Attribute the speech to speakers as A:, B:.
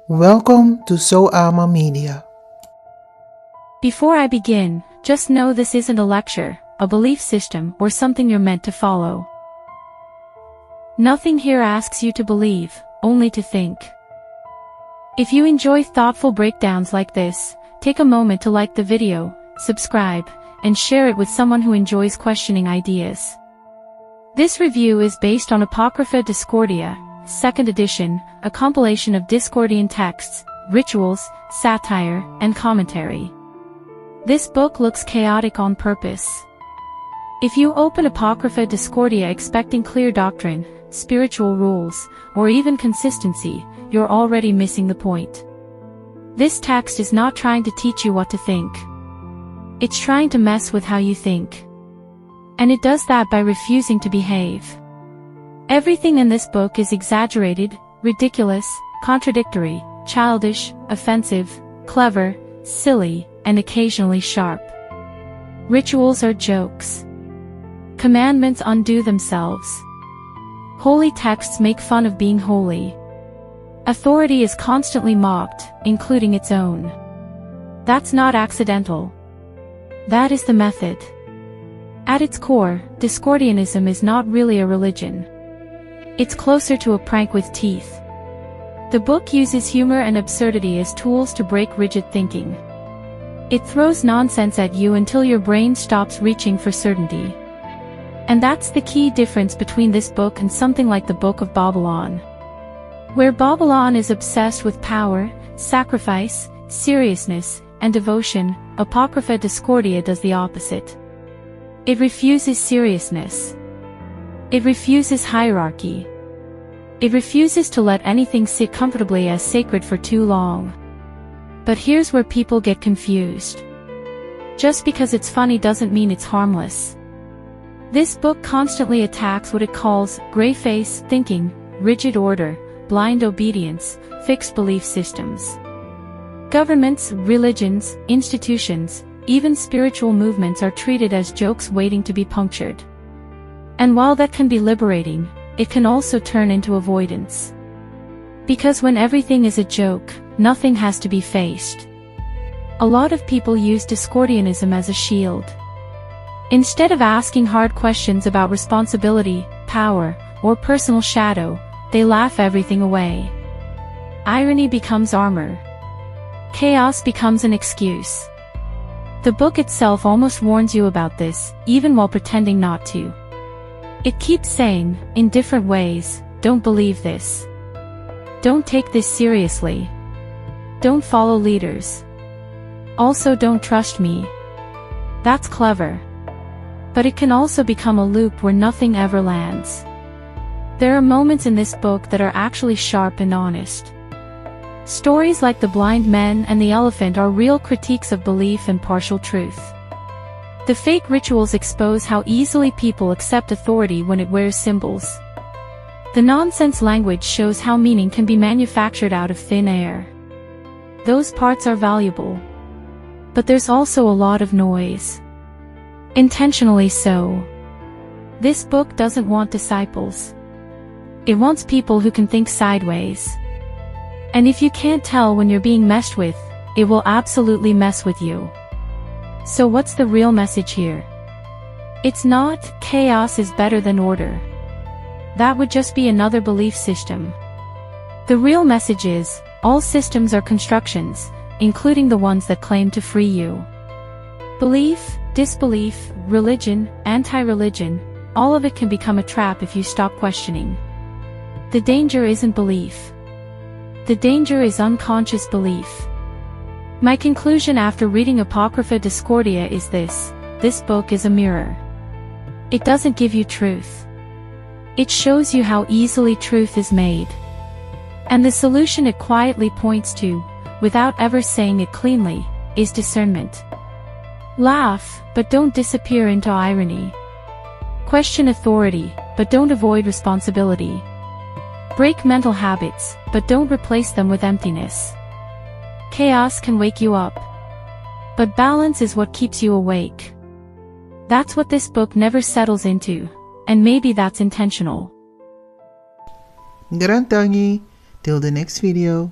A: Welcome to Soama Media.
B: Before I begin, just know this isn't a lecture, a belief system, or something you're meant to follow. Nothing here asks you to believe, only to think. If you enjoy thoughtful breakdowns like this, take a moment to like the video, subscribe, and share it with someone who enjoys questioning ideas. This review is based on Apocrypha Discordia, 2nd edition, a compilation of Discordian texts, rituals, satire, and commentary. This book looks chaotic on purpose. If you open Apocrypha Discordia expecting clear doctrine, spiritual rules, or even consistency, you're already missing the point. This text is not trying to teach you what to think. It's trying to mess with how you think. And it does that by refusing to behave. Everything in this book is exaggerated, ridiculous, contradictory, childish, offensive, clever, silly, and occasionally sharp. Rituals are jokes. Commandments undo themselves. Holy texts make fun of being holy. Authority is constantly mocked, including its own. That's not accidental. That is the method. At its core, Discordianism is not really a religion. It's closer to a prank with teeth. The book uses humor and absurdity as tools to break rigid thinking. It throws nonsense at you until your brain stops reaching for certainty. And that's the key difference between this book and something like the Book of Babylon. Where Babylon is obsessed with power, sacrifice, seriousness, and devotion, Apocrypha Discordia does the opposite. It refuses seriousness. It refuses hierarchy. It refuses to let anything sit comfortably as sacred for too long. But here's where people get confused. Just because it's funny doesn't mean it's harmless. This book constantly attacks what it calls gray-face thinking, rigid order, blind obedience, fixed belief systems. Governments, religions, institutions, even spiritual movements are treated as jokes waiting to be punctured. And while that can be liberating, it can also turn into avoidance. Because when everything is a joke, nothing has to be faced. A lot of people use Discordianism as a shield. Instead of asking hard questions about responsibility, power, or personal shadow, they laugh everything away. Irony becomes armor. Chaos becomes an excuse. The book itself almost warns you about this, even while pretending not to. It keeps saying, in different ways, don't believe this. Don't take this seriously. Don't follow leaders. Also don't trust me. That's clever. But it can also become a loop where nothing ever lands. There are moments in this book that are actually sharp and honest. Stories like The Blind Men and the Elephant are real critiques of belief and partial truth. The fake rituals expose how easily people accept authority when it wears symbols. The nonsense language shows how meaning can be manufactured out of thin air. Those parts are valuable. But there's also a lot of noise. Intentionally so. This book doesn't want disciples. It wants people who can think sideways. And if you can't tell when you're being messed with, it will absolutely mess with you. So what's the real message here? It's not, chaos is better than order. That would just be another belief system. The real message is, all systems are constructions, including the ones that claim to free you. Belief, disbelief, religion, anti-religion, all of it can become a trap if you stop questioning. The danger isn't belief. The danger is unconscious belief. My conclusion after reading Apocrypha Discordia is this book is a mirror. It doesn't give you truth. It shows you how easily truth is made. And the solution it quietly points to, without ever saying it cleanly, is discernment. Laugh, but don't disappear into irony. Question authority, but don't avoid responsibility. Break mental habits, but don't replace them with emptiness. Chaos can wake you up. But balance is what keeps you awake. That's what this book never settles into, and maybe that's intentional.
A: Garantangi, till the next video.